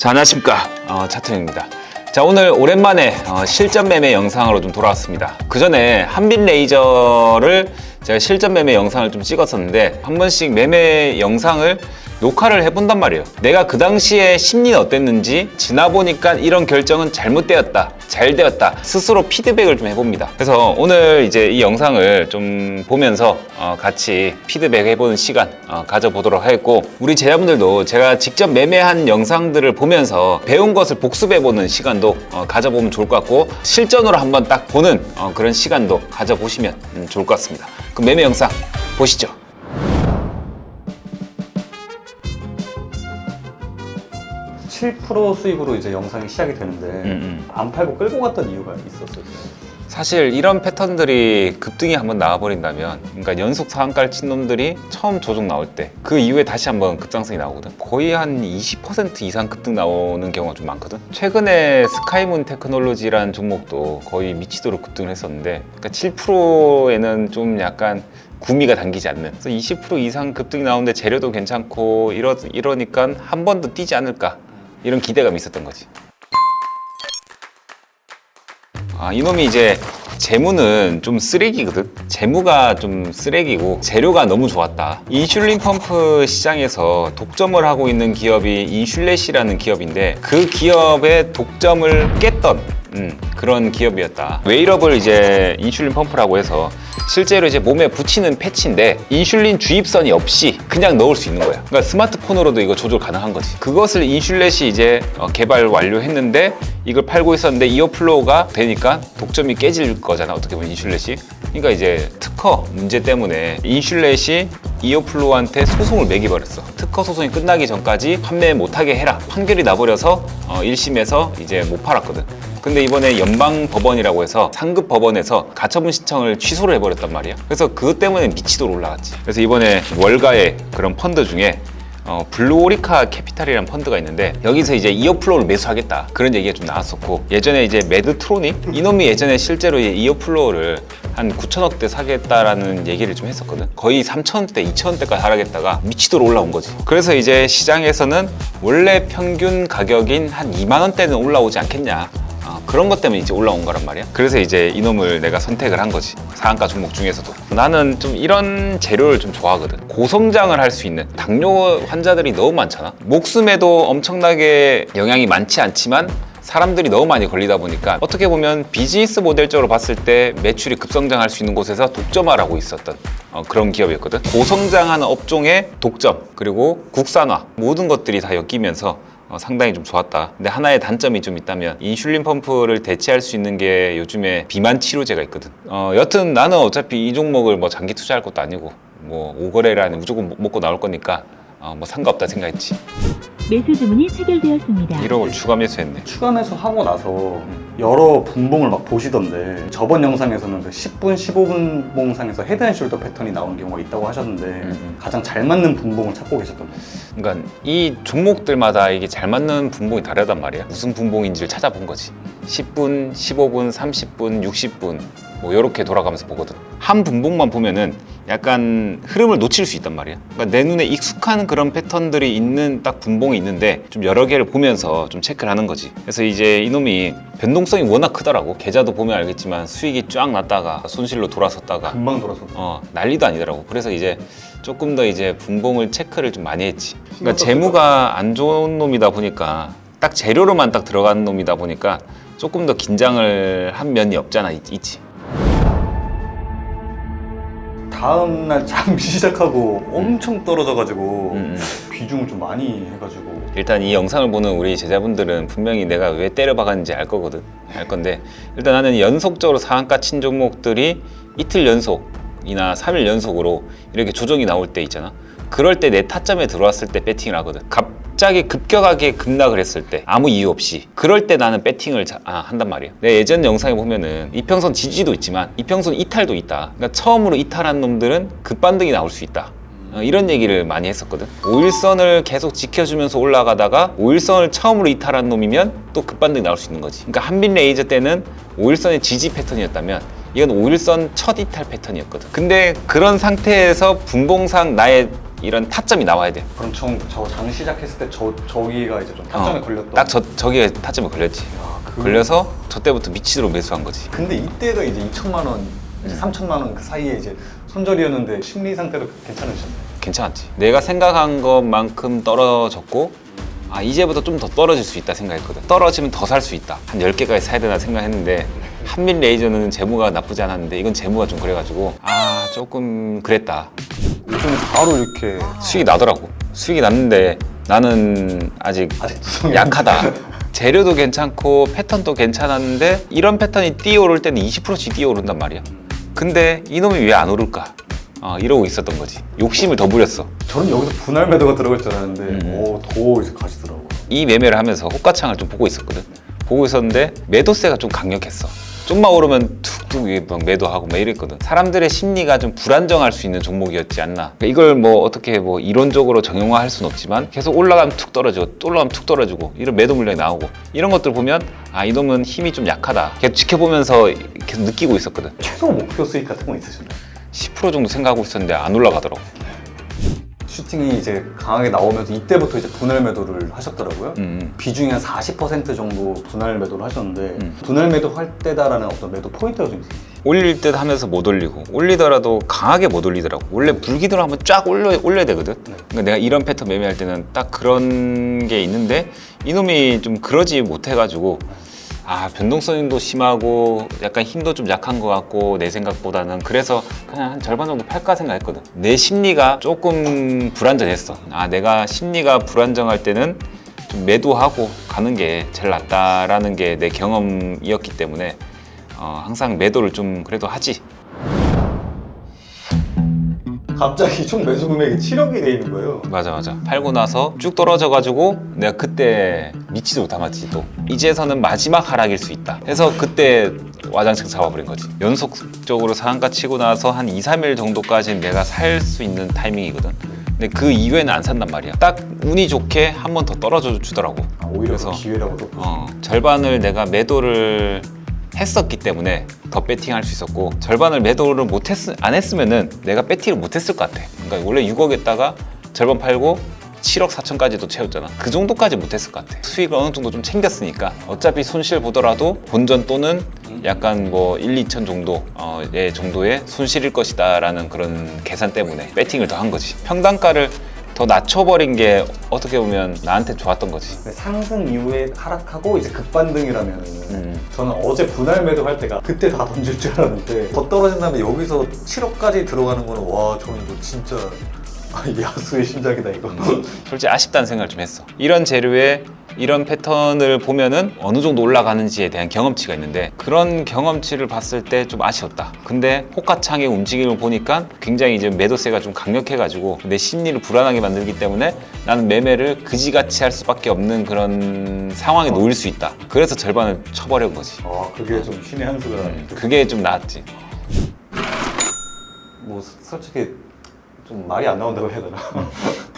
자, 안녕하십니까. 차트입니다. 자, 오늘 오랜만에 실전 매매 영상으로 좀 돌아왔습니다. 그 전에 한빛 레이저를 제가 실전 매매 영상을 좀 찍었었는데 한 번씩 매매 영상을 녹화를 해본단 말이에요. 내가 그 당시에 심리는 어땠는지, 지나보니까 이런 결정은 잘못되었다, 잘 되었다, 스스로 피드백을 좀 해봅니다. 그래서 오늘 이제 이 영상을 좀 보면서 같이 피드백 해보는 시간 가져보도록 하겠고, 우리 제자분들도 제가 직접 매매한 영상들을 보면서 배운 것을 복습해보는 시간도 가져보면 좋을 것 같고, 실전으로 한번 딱 보는 그런 시간도 가져보시면 좋을 것 같습니다. 그럼 매매 영상 보시죠. 7% 수익으로 이제 영상이 시작이 되는데 안 팔고 끌고 갔던 이유가 있었어요. 사실 이런 패턴들이 급등이 한번 나와버린다면, 그러니까 연속 상한가를 친 놈들이 처음 조정 나올 때 그 이후에 다시 한번 급상승이 나오거든. 거의 한 20% 이상 급등 나오는 경우가 좀 많거든. 최근에 스카이문 테크놀로지라는 종목도 거의 미치도록 급등을 했었는데, 그러니까 7%에는 좀 약간 구미가 당기지 않는, 그래서 20% 이상 급등이 나오는데 재료도 괜찮고 이러니까 한 번 더 뛰지 않을까, 이런 기대감이 있었던 거지. 이놈이 이제 재무는 좀 쓰레기거든. 재무가 좀 쓰레기고 재료가 너무 좋았다. 인슐린 펌프 시장에서 독점을 하고 있는 기업이 인슐렛이라는 기업인데, 그 기업의 독점을 깼던 그런 기업이었다. 웨이러블 이제 인슐린 펌프라고 해서 실제로 이제 몸에 붙이는 패치인데 인슐린 주입선이 없이 그냥 넣을 수 있는 거야. 그러니까 스마트폰으로도 이거 조절 가능한 거지. 그것을 인슐렛이 이제 개발 완료했는데 이걸 팔고 있었는데 이어플로우가 되니까 독점이 깨질 거잖아, 어떻게 보면 인슐렛이. 그러니까 이제 특허 문제 때문에 인슐렛이 이어플로우한테 소송을 매기버렸어. 특허 소송이 끝나기 전까지 판매 못하게 해라, 판결이 나버려서 1심에서 이제 못 팔았거든. 근데 이번에 연방법원이라고 해서 상급 법원에서 가처분 신청을 취소를 해버렸단 말이야. 그래서 그것 때문에 미치도록 올라갔지. 그래서 이번에 월가의 그런 펀드 중에 블루오리카 캐피탈이라는 펀드가 있는데, 여기서 이제 이어플로우를 매수하겠다, 그런 얘기가 좀 나왔었고, 예전에 이제 매드트로닉 이놈이 예전에 실제로 이어플로우를 한 9천억대 사겠다라는 얘기를 좀 했었거든. 거의 3천원대, 2천원대까지 하락했다가 미치도록 올라온 거지. 그래서 이제 시장에서는 원래 평균 가격인 한 2만원대는 올라오지 않겠냐, 그런 것 때문에 이제 올라온 거란 말이야. 그래서 이제 이놈을 내가 선택을 한 거지. 상한가 종목 중에서도. 나는 좀 이런 재료를 좀 좋아하거든. 고성장을 할 수 있는 당뇨 환자들이 너무 많잖아. 목숨에도 엄청나게 영향이 많지 않지만 사람들이 너무 많이 걸리다 보니까 어떻게 보면 비즈니스 모델적으로 봤을 때 매출이 급성장할 수 있는 곳에서 독점을 하고 있었던 그런 기업이었거든. 고성장하는 업종의 독점, 그리고 국산화, 모든 것들이 다 엮이면서 상당히 좀 좋았다. 근데 하나의 단점이 좀 있다면, 인슐린 펌프를 대체할 수 있는 게 요즘에 비만 치료제가 있거든. 여튼 나는 어차피 이 종목을 뭐 장기 투자할 것도 아니고 뭐 5거래라는 무조건 먹고 나올 거니까 뭐 상관없다 생각했지. 매수 주문이 체결되었습니다. 1억을 추가 매수했네. 추가 매수하고 나서 여러 분봉을 막 보시던데, 저번 영상에서는 그 10분, 15분 봉상에서 헤드앤숄더 패턴이 나오는 경우가 있다고 하셨는데 가장 잘 맞는 분봉을 찾고 계셨던 거예요. 그러니까 이 종목들마다 이게 잘 맞는 분봉이 다르단 말이야. 무슨 분봉인지를 찾아본 거지. 10분, 15분, 30분, 60분 뭐 이렇게 돌아가면서 보거든. 한 분봉만 보면은 약간 흐름을 놓칠 수 있단 말이야. 그러니까 내 눈에 익숙한 그런 패턴들이 있는 딱 분봉이 있는데, 좀 여러 개를 보면서 좀 체크를 하는 거지. 그래서 이제 이놈이 변동성이 워낙 크더라고. 계좌도 보면 알겠지만 수익이 쫙 났다가 손실로 돌아섰다가 금방 돌아서. 난리도 아니더라고. 그래서 이제 조금 더 이제 분봉을 체크를 좀 많이 했지. 그러니까 재무가 안 좋은 놈이다 보니까, 딱 재료로만 딱 들어가는 놈이다 보니까 조금 더 긴장을 한 면이 없잖아, 있지. 다음날 잠시 시작하고 엄청 떨어져가지고 비중을 좀 많이 해가지고. 일단 이 영상을 보는 우리 제자분들은 분명히 내가 왜 때려박았는지 알 거거든. 알 건데, 일단 나는 연속적으로 상한가 친 종목들이 이틀 연속이나 3일 연속으로 이렇게 조정이 나올 때 있잖아. 그럴 때 내 타점에 들어왔을 때 배팅을 하거든. 갑자기 급격하게 급락을 했을 때, 아무 이유 없이, 그럴 때 나는 배팅을 한단 말이야. 내 예전 영상에 보면은 이평선 지지도 있지만 이평선 이탈도 있다. 그러니까 처음으로 이탈한 놈들은 급반등이 나올 수 있다, 이런 얘기를 많이 했었거든. 5일선을 계속 지켜주면서 올라가다가 5일선을 처음으로 이탈한 놈이면 또 급반등이 나올 수 있는 거지. 그러니까 한빛 레이저 때는 5일선의 지지 패턴이었다면, 이건 5일선 첫 이탈 패턴이었거든. 근데 그런 상태에서 분봉상 나의 이런 타점이 나와야 돼. 그럼 저 장 시작했을 때 저기가 이제 좀 타점에 걸렸던. 딱 저기에 타점에 걸렸지. 걸려서 저 때부터 미치도록 매수한 거지. 근데 이때가 이제 2천만 원, 이제 3천만 원 그 사이에 이제 손절이었는데 심리 상태도 괜찮으셨나요? 괜찮았지. 내가 생각한 것만큼 떨어졌고 이제부터 좀 더 떨어질 수 있다 생각했거든. 떨어지면 더 살 수 있다. 한 10개까지 사야 되나 생각했는데 한밀 레이저는 재무가 나쁘지 않았는데 이건 재무가 좀 그래가지고 조금 그랬다. 요즘에 바로 이렇게 수익이 나더라고. 수익이 났는데 나는 아직도 약하다. 재료도 괜찮고 패턴도 괜찮았는데 이런 패턴이 뛰어오를 때는 20%씩 뛰어오른단 말이야. 근데 이놈이 왜 안 오를까? 이러고 있었던 거지. 욕심을 더 부렸어. 저는 여기서 분할 매도가 들어갈 줄 알았는데 더 이제 가시더라고요. 이 매매를 하면서 호가창을 좀 보고 있었거든. 보고 있었는데 매도세가 좀 강력했어. 좀만 오르면 툭툭 막 매도하고 막 이랬거든. 사람들의 심리가 좀 불안정할 수 있는 종목이었지 않나. 이걸 뭐 어떻게 뭐 이론적으로 정형화할 수는 없지만 계속 올라가면 툭 떨어지고 또 올라가면 툭 떨어지고 이런 매도 물량이 나오고 이런 것들 보면 이놈은 힘이 좀 약하다. 계속 지켜보면서 계속 느끼고 있었거든. 최소 목표 수익 같은 거 있으신가요? 10% 정도 생각하고 있었는데 안 올라가더라고. 슈팅이 이제 강하게 나오면서 이때부터 이제 분할 매도를 하셨더라고요. 비중이 한 40% 정도 분할 매도를 하셨는데 분할 매도 할 때다라는 어떤 매도 포인트가 좀 있어요. 올릴 듯 하면서 못 올리고 올리더라도 강하게 못 올리더라고. 원래 불기둥을 한번 쫙 올려야 되거든. 그러니까 내가 이런 패턴 매매할 때는 딱 그런 게 있는데 이놈이 좀 그러지 못해가지고 변동성도 심하고 약간 힘도 좀 약한 것 같고 내 생각보다는 그래서 그냥 한 절반 정도 팔까 생각했거든. 내 심리가 조금 불안정했어. 내가 심리가 불안정할 때는 좀 매도하고 가는 게 제일 낫다라는 게 내 경험이었기 때문에 항상 매도를 좀 그래도 하지. 갑자기 총 매수 금액이 7억이 돼 있는 거예요. 맞아. 팔고 나서 쭉 떨어져가지고 내가 그때 미치도 못하았지 또. 이제서는 마지막 하락일 수 있다 해서 그때 와장창 잡아버린 거지. 연속적으로 상한가 치고 나서 한 2, 3일 정도까지는 내가 살 수 있는 타이밍이거든. 근데 그 이후에는 안 산단 말이야. 딱 운이 좋게 한 번 더 떨어져 주더라고. 오히려 그 기회라고도 절반을 내가 매도를 했었기 때문에 더 배팅할 수 있었고 절반을 매도를 안 했으면은 내가 배팅을 못 했을 것 같아. 그러니까 원래 6억에다가 절반 팔고 7억 4천까지도 채웠잖아. 그 정도까지 못 했을 것 같아. 수익을 어느 정도 좀 챙겼으니까 어차피 손실 보더라도 본전 또는 약간 뭐 1, 2천 정도의 손실일 것이다 라는 그런 계산 때문에 배팅을 더 한 거지. 평단가를 더 낮춰버린 게 어떻게 보면 나한테 좋았던 거지. 상승 이후에 하락하고 이제 급반등이라면 저는 어제 분할 매도 할 때가 그때 다 던질 줄 알았는데 더 떨어진 다음에 여기서 7억까지 들어가는 거는 와 저는 이거 진짜 야수의 심장이다 이거. 솔직히 아쉽다는 생각을 좀 했어. 이런 재료에 이런 패턴을 보면은 어느 정도 올라가는지에 대한 경험치가 있는데 그런 경험치를 봤을 때 좀 아쉬웠다. 근데 호가창의 움직임을 보니까 굉장히 이제 매도세가 좀 강력해가지고 내 심리를 불안하게 만들기 때문에 나는 매매를 그지같이 할 수밖에 없는 그런 상황에 놓일 수 있다. 그래서 절반을 쳐버린 거지. 그게 좀 신의 한 수가. 그게 좀 나았지. 뭐 솔직히 좀 말이 안 나온다고 해야 되나?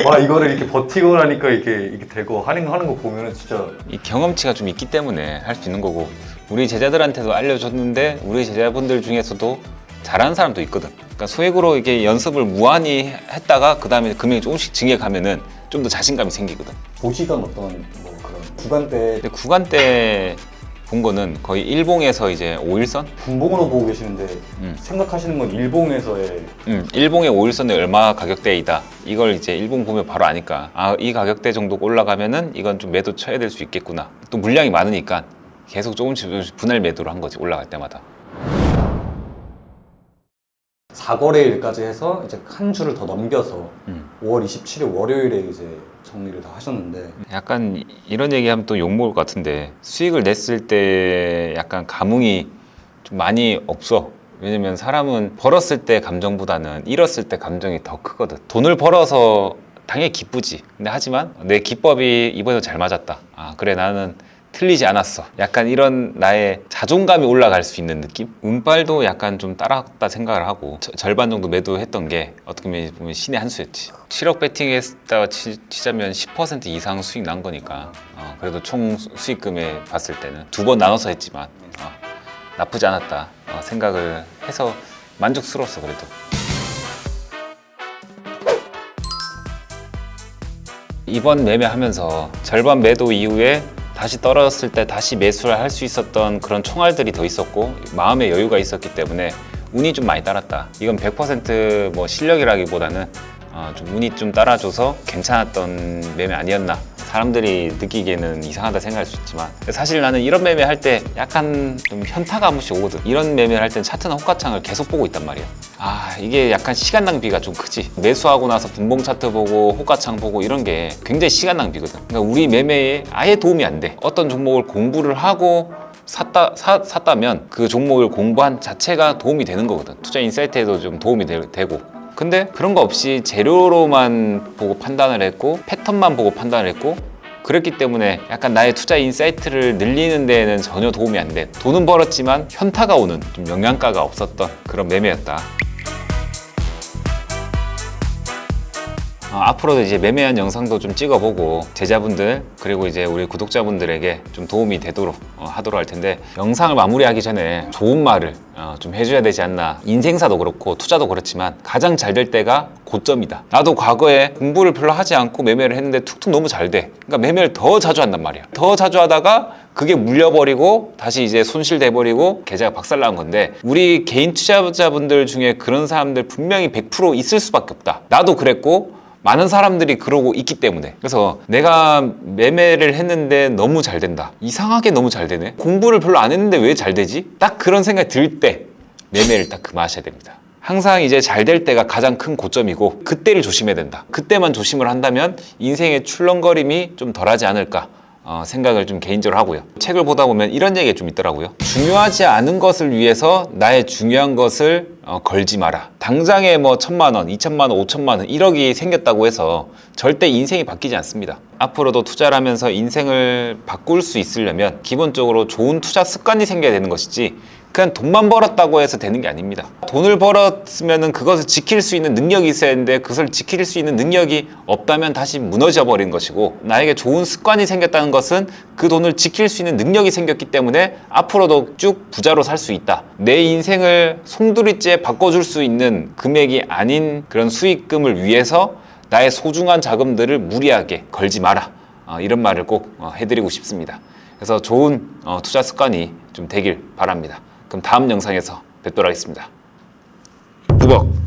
와 이거를 이렇게 버티고 나니까 이렇게 되고 하는 거 보면은 진짜 이 경험치가 좀 있기 때문에 할 수 있는 거고 우리 제자들한테도 알려줬는데 우리 제자분들 중에서도 잘하는 사람도 있거든. 그러니까 소액으로 이렇게 연습을 무한히 했다가 그 다음에 금액이 조금씩 증액하면은 좀 더 자신감이 생기거든. 보시던 어떤 뭐 그런 구간대 근데 구간대 본 거는 거의 일봉에서 이제 5일선? 분봉으로 보고 계시는데 생각하시는 건 일봉에서의 일봉의 5일선에 얼마 가격대이다. 이걸 이제 일봉 보면 바로 아니까 이 가격대 정도 올라가면은 이건 좀 매도 쳐야 될 수 있겠구나. 또 물량이 많으니까 계속 조금씩 분할 매도를 한 거지 올라갈 때마다. 4거래일까지 해서 이제 한 주를 더 넘겨서 5월 27일 월요일에 이제 정리를 다 하셨는데 약간 이런 얘기하면 또 욕먹을 것 같은데 수익을 냈을 때 약간 감흥이 좀 많이 없어. 왜냐면 사람은 벌었을 때 감정보다는 잃었을 때 감정이 더 크거든. 돈을 벌어서 당연히 기쁘지. 근데 하지만 내 기법이 이번에도 잘 맞았다. 그래 나는 틀리지 않았어. 약간 이런 나의 자존감이 올라갈 수 있는 느낌? 운빨도 약간 좀 따라왔다 생각을 하고 절반 정도 매도했던 게 어떻게 보면 신의 한 수였지. 7억 배팅했다가 치자면 10% 이상 수익 난 거니까 그래도 총 수익금에 봤을 때는 두 번 나눠서 했지만 나쁘지 않았다 생각을 해서 만족스러웠어. 그래도 이번 매매하면서 절반 매도 이후에 다시 떨어졌을 때 다시 매수를 할 수 있었던 그런 총알들이 더 있었고 마음의 여유가 있었기 때문에 운이 좀 많이 따랐다. 이건 100% 실력이라기보다는 좀 운이 좀 따라줘서 괜찮았던 매매 아니었나. 사람들이 느끼기에는 이상하다 생각할 수 있지만 사실 나는 이런 매매 할 때 약간 좀 현타가 한 번씩 오거든. 이런 매매를 할 땐 차트나 호가창을 계속 보고 있단 말이야. 이게 약간 시간 낭비가 좀 크지. 매수하고 나서 분봉 차트 보고 호가창 보고 이런 게 굉장히 시간 낭비거든. 그러니까 우리 매매에 아예 도움이 안 돼. 어떤 종목을 공부를 하고 샀다면 그 종목을 공부한 자체가 도움이 되는 거거든. 투자 인사이트에도 좀 도움이 되고. 근데 그런 거 없이 재료로만 보고 판단을 했고 패턴만 보고 판단을 했고 그랬기 때문에 약간 나의 투자 인사이트를 늘리는 데에는 전혀 도움이 안 돼. 돈은 벌었지만 현타가 오는 좀 영양가가 없었던 그런 매매였다. 앞으로도 이제 매매한 영상도 좀 찍어보고 제자분들 그리고 이제 우리 구독자분들에게 좀 도움이 되도록 하도록 할 텐데 영상을 마무리하기 전에 좋은 말을 좀 해줘야 되지 않나. 인생사도 그렇고 투자도 그렇지만 가장 잘 될 때가 고점이다. 나도 과거에 공부를 별로 하지 않고 매매를 했는데 툭툭 너무 잘 돼. 그러니까 매매를 더 자주 한단 말이야. 더 자주 하다가 그게 물려버리고 다시 이제 손실돼버리고 계좌가 박살난 건데 우리 개인 투자자분들 중에 그런 사람들 분명히 100% 있을 수밖에 없다. 나도 그랬고 많은 사람들이 그러고 있기 때문에. 그래서 내가 매매를 했는데 너무 잘 된다. 이상하게 너무 잘 되네. 공부를 별로 안 했는데 왜 잘 되지? 딱 그런 생각이 들 때 매매를 딱 그만하셔야 됩니다. 항상 이제 잘 될 때가 가장 큰 고점이고 그때를 조심해야 된다. 그때만 조심을 한다면 인생의 출렁거림이 좀 덜하지 않을까 생각을 좀 개인적으로 하고요. 책을 보다 보면 이런 얘기가 좀 있더라고요. 중요하지 않은 것을 위해서 나의 중요한 것을 걸지 마라. 당장에 뭐 1,000만 원, 2,000만 원, 5,000만 원, 1억이 생겼다고 해서 절대 인생이 바뀌지 않습니다. 앞으로도 투자를 하면서 인생을 바꿀 수 있으려면 기본적으로 좋은 투자 습관이 생겨야 되는 것이지 그냥 돈만 벌었다고 해서 되는 게 아닙니다. 돈을 벌었으면 그것을 지킬 수 있는 능력이 있어야 하는데 그것을 지킬 수 있는 능력이 없다면 다시 무너져 버린 것이고 나에게 좋은 습관이 생겼다는 것은 그 돈을 지킬 수 있는 능력이 생겼기 때문에 앞으로도 쭉 부자로 살 수 있다. 내 인생을 송두리째 바꿔줄 수 있는 금액이 아닌 그런 수익금을 위해서 나의 소중한 자금들을 무리하게 걸지 마라. 이런 말을 꼭 해드리고 싶습니다. 그래서 좋은 투자 습관이 좀 되길 바랍니다. 그럼 다음 영상에서 뵙도록 하겠습니다. 두벅!